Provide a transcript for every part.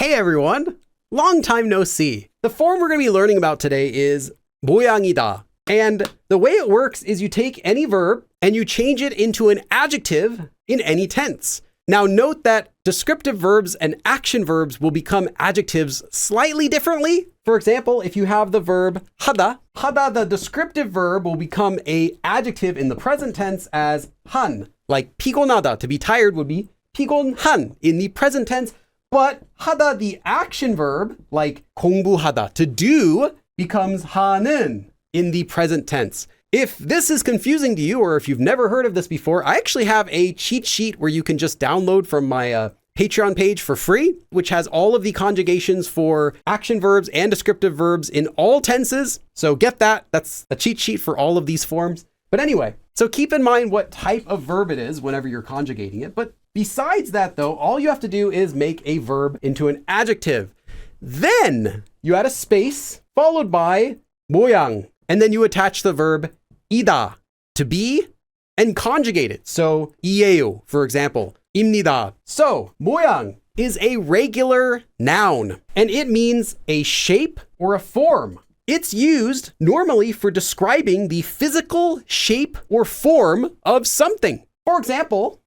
Hey everyone, long time no see. The form we're going to be learning about today is 모양이다. And the way it works is you take any verb and you change it into an adjective in any tense. Now note that descriptive verbs and action verbs will become adjectives slightly differently. For example, if you have the verb 하다, the descriptive verb will become an adjective in the present tense as 한. Like 피곤하다, to be tired, would be 피곤한 in the present tense. But 하다, the action verb, like 공부하다, to do, becomes 하는 in the present tense. If this is confusing to you, or if you've never heard of this before, I actually have a cheat sheet where you can just download from my Patreon page for free, which has all of the conjugations for action verbs and descriptive verbs in all tenses. So get that. That's a cheat sheet for all of these forms. But anyway, so keep in mind what type of verb it is whenever you're conjugating it. But besides that, though, all you have to do is make a verb into an adjective. Then you add a space followed by 모양, and then you attach the verb 이다, to be, and conjugate it. So 이에요, for example, 입니다. So 모양 is a regular noun, and it means a shape or a form. It's used normally for describing the physical shape or form of something. For example,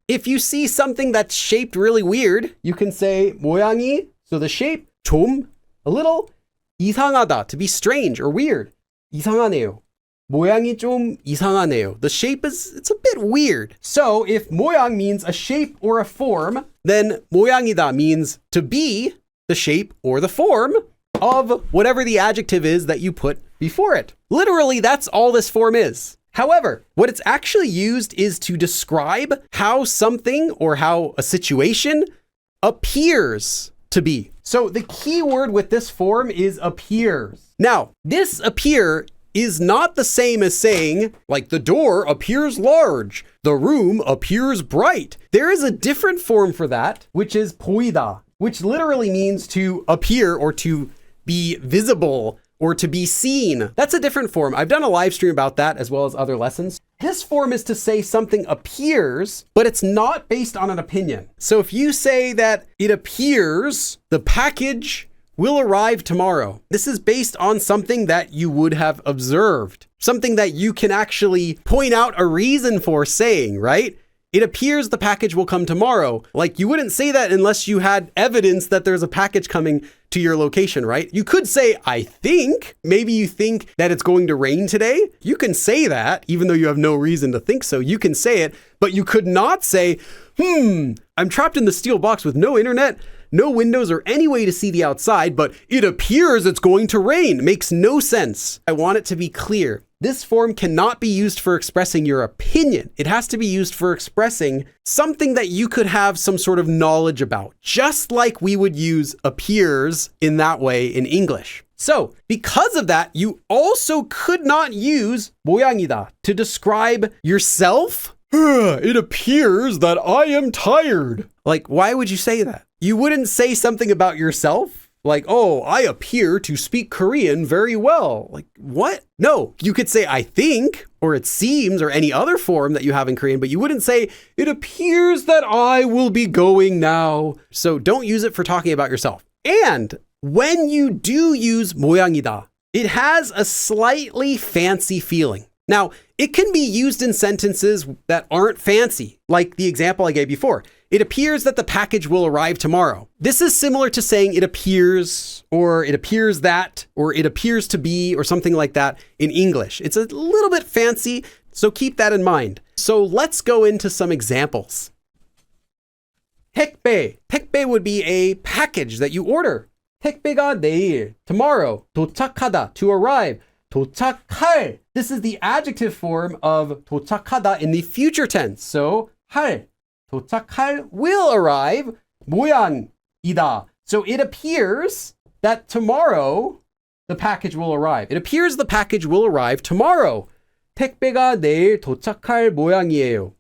if you see something that's shaped really weird, you can say 모양이, so the shape, 좀, a little, 이상하다, to be strange or weird. 이상하네요. 모양이 좀 이상하네요. The shape it's a bit weird. So if 모양 means a shape or a form, then 모양이다 means to be the shape or the form of whatever the adjective is that you put before it. Literally, that's all this form is. However, what it's actually used is to describe how something or how a situation appears to be. So the key word with this form is appears. Now, this appear is not the same as saying, like, the door appears large, the room appears bright. There is a different form for that, which is 보이다, which literally means to appear or to be visible or to be seen. That's a different form. I've done a live stream about that as well as other lessons. This form is to say something appears, but it's not based on an opinion. So if you say that it appears the package will arrive tomorrow, this is based on something that you would have observed, something that you can actually point out a reason for saying, right? It appears the package will come tomorrow. Like, you wouldn't say that unless you had evidence that there's a package coming to your location, right? You could say, I think. Maybe you think that it's going to rain today. You can say that, even though you have no reason to think so. You can say it, but you could not say, I'm trapped in the steel box with no internet, no windows or any way to see the outside, but it appears it's going to rain. Makes no sense. I want it to be clear. This form cannot be used for expressing your opinion. It has to be used for expressing something that you could have some sort of knowledge about, just like we would use appears in that way in English. So because of that, you also could not use 모양이다 to describe yourself. It appears that I am tired. Like, why would you say that? You wouldn't say something about yourself. Like, oh, I appear to speak Korean very well. Like, what? No, you could say, I think, or it seems, or any other form that you have in Korean, but you wouldn't say, it appears that I will be going now. So don't use it for talking about yourself. And when you do use 모양이다, it has a slightly fancy feeling. Now, it can be used in sentences that aren't fancy, like the example I gave before. It appears that the package will arrive tomorrow. This is similar to saying it appears, or it appears that, or it appears to be, or something like that in English. It's a little bit fancy, so keep that in mind. So let's go into some examples. 택배. 택배 would be a package that you order. 택배가 내일, tomorrow. 도착하다, to arrive. 도착할. This is the adjective form of 도착하다 in the future tense. So 할, 도착할 will arrive. 모양이다. So it appears that tomorrow the package will arrive. It appears the package will arrive tomorrow. 택배가 내일 도착할 모양이에요.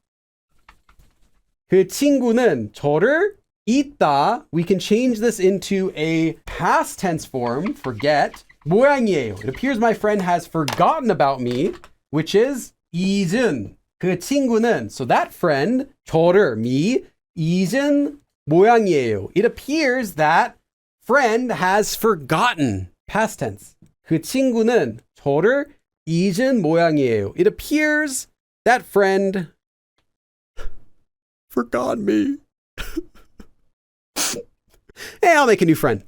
그 친구는 저를 잊다. We can change this into a past tense form, forget. 모양이에요. It appears my friend has forgotten about me, which is 잊은. 그 친구는, so that friend, 저를, me, 잊은 모양이에요. It appears that friend has forgotten. Past tense. 그 친구는 저를 잊은 모양이에요. It appears that friend forgot me. Hey, I'll make a new friend.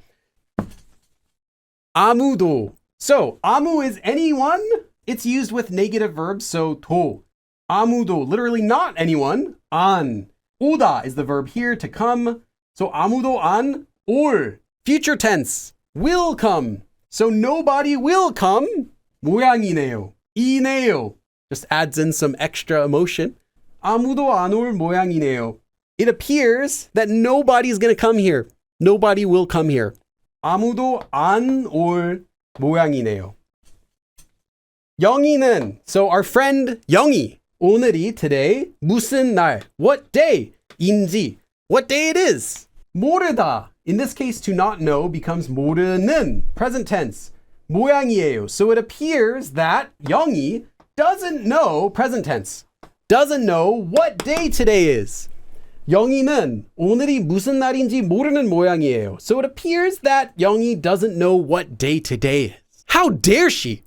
아무도. So, 아무 is anyone. It's used with negative verbs, so 도. 아무도, literally not anyone. 안. 오다 is the verb here, to come. So, 아무도 안 올. Future tense. Will come. So, nobody will come. 모양이네요. 이네요. Just adds in some extra emotion. 아무도 안 올 모양이네요. It appears that nobody's going to come here. Nobody will come here. 아무도 안 올 모양이네요. 영희는, so our friend 영희, 오늘이, today, 무슨 날, what day, 인지, what day it is. 모르다, in this case to not know becomes 모르는, present tense, 모양이에요. So it appears that 영희 doesn't know, present tense, doesn't know what day today is. 영희는 오늘이 무슨 날인지 모르는 모양이에요. So it appears that 영희 doesn't know what day today is. How dare she?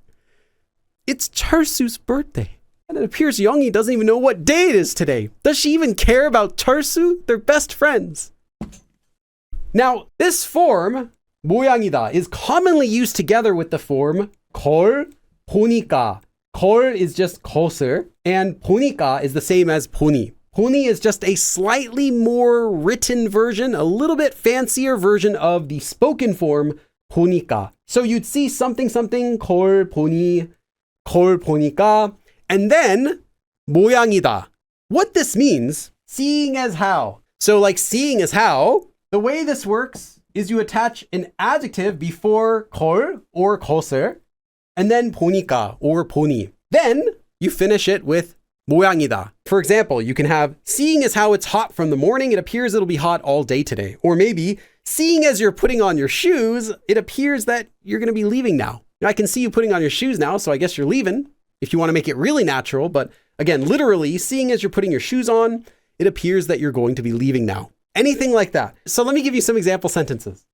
It's Charsu's birthday. And it appears 영희 doesn't even know what day it is today. Does she even care about Charsu? They're best friends. Now, this form, 모양이다, is commonly used together with the form 걸, 보니까. 걸 is just 것을, and 보니까 is the same as 보니. 보니 is just a slightly more written version, a little bit fancier version of the spoken form 보니까. So you'd see something, 걸 보니, 걸 보니까, and then 모양이다. What this means, seeing as how. So like seeing as how, the way this works is you attach an adjective before 걸 or 것을, and then 보니까 or 보니. Then you finish it with 모양이다. For example, you can have seeing as how it's hot from the morning, it appears it'll be hot all day today. Or maybe seeing as you're putting on your shoes, it appears that you're going to be leaving now. I can see you putting on your shoes now, so I guess you're leaving if you want to make it really natural. But again, literally, seeing as you're putting your shoes on, it appears that you're going to be leaving now. Anything like that. So let me give you some example sentences.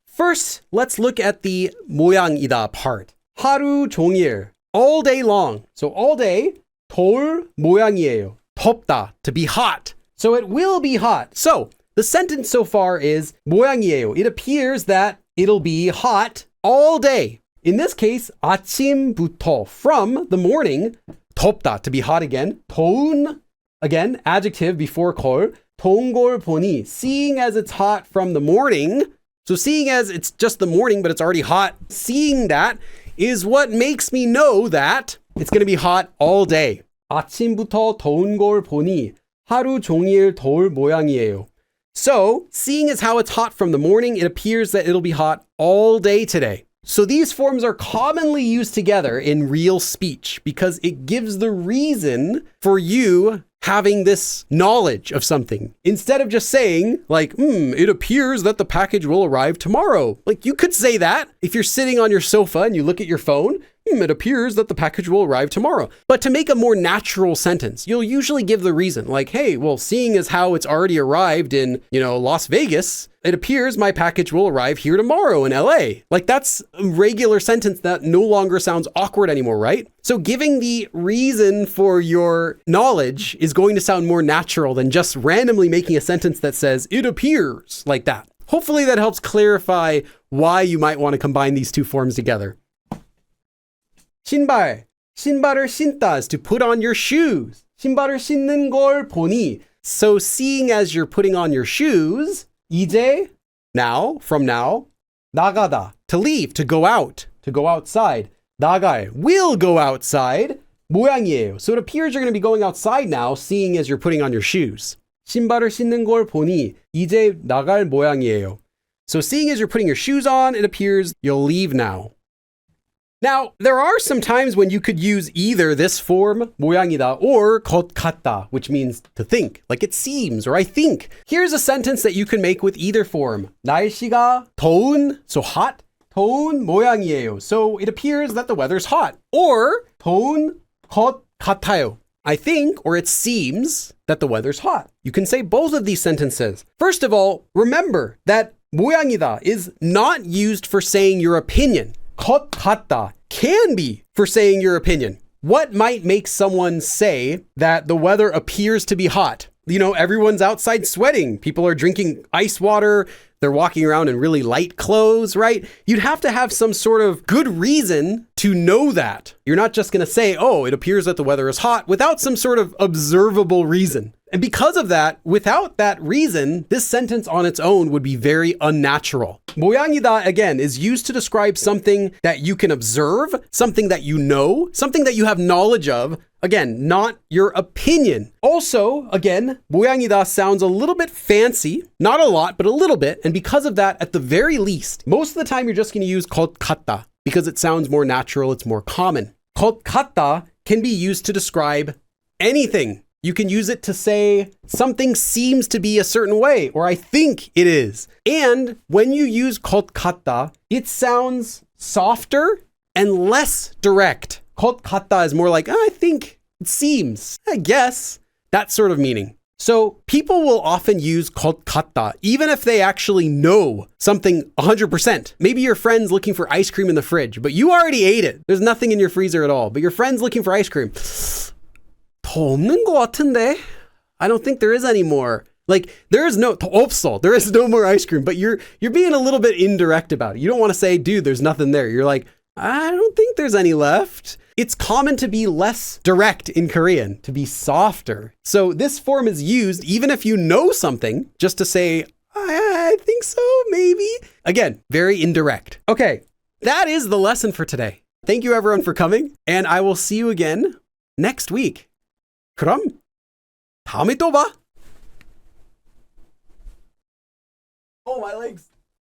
First, let's look at the 모양이다 part. 하루 종일, all day long. So all day, 더울 모양이에요. 덥다, to be hot. So it will be hot. So the sentence so far is 모양이에요. It appears that it'll be hot all day. In this case, 아침부터, from the morning, 덥다, to be hot again. 더운, again, adjective before 걸. 더운 걸 보니, seeing as it's hot from the morning. So seeing as it's just the morning, but it's already hot, seeing that is what makes me know that it's going to be hot all day. 아침부터 더운 걸 보니 하루 종일 더울 모양이에요. So, seeing as how it's hot from the morning, it appears that it'll be hot all day today. So these forms are commonly used together in real speech because it gives the reason for you having this knowledge of something. Instead of just saying, like, it appears that the package will arrive tomorrow. Like, you could say that if you're sitting on your sofa and you look at your phone, it appears that the package will arrive tomorrow. But to make a more natural sentence, you'll usually give the reason, like, hey, well, seeing as how it's already arrived in, Las Vegas, it appears my package will arrive here tomorrow in LA. Like, that's a regular sentence that no longer sounds awkward anymore, right? So giving the reason for your knowledge is going to sound more natural than just randomly making a sentence that says, it appears, like that. Hopefully that helps clarify why you might want to combine these two forms together. 신발. 신발을 신다 is to put on your shoes. 신발을 신는 걸 보니. So seeing as you're putting on your shoes, 이제, now, from now, 나가다, to leave, to go out, to go outside. 나갈, will go outside, 모양이에요. So it appears you're going to be going outside now, seeing as you're putting on your shoes. 신발을 신는 걸 보니 이제 나갈 모양이에요. So seeing as you're putting your shoes on, it appears you'll leave now. Now, there are some times when you could use either this form, 모양이다, or 것 같다, which means to think, like it seems, or I think. Here's a sentence that you can make with either form. 날씨가 더운, so hot, 더운 모양이에요. So it appears that the weather's hot. Or 더운 것 같아요. I think, or it seems, that the weather's hot. You can say both of these sentences. First of all, remember that 모양이다 is not used for saying your opinion. 것 같다 can be for saying your opinion. What might make someone say that the weather appears to be hot? You know, everyone's outside sweating. People are drinking ice water. They're walking around in really light clothes, right? You'd have to have some sort of good reason to know that. You're not just going to say, oh, it appears that the weather is hot without some sort of observable reason. And because of that, without that reason, this sentence on its own would be very unnatural. 모양이다, again, is used to describe something that you can observe, something that you know, something that you have knowledge of. Again, not your opinion. Also, again, 모양이다 sounds a little bit fancy, not a lot, but a little bit. And because of that, at the very least, most of the time you're just going to use 것 같다 because it sounds more natural, it's more common. 것 같다 can be used to describe anything. You can use it to say something seems to be a certain way, or I think it is. And when you use 것 같다, it sounds softer and less direct. 것 같다 is more like, I think, it seems, I guess, that sort of meaning. So people will often use 것 같다, even if they actually know something 100%. Maybe your friend's looking for ice cream in the fridge, but you already ate it. There's nothing in your freezer at all, but your friend's looking for ice cream. 더 없는 것 같은데? I don't think there is any more. Like, there is no more ice cream, but you're being a little bit indirect about it. You don't want to say, dude, there's nothing there. You're like, I don't think there's any left. It's common to be less direct in Korean, to be softer. So this form is used even if you know something, just to say, I think so, maybe. Again, very indirect. Okay, that is the lesson for today. Thank you everyone for coming, and I will see you again next week. 그럼 다음에 또 봐. Oh, my legs.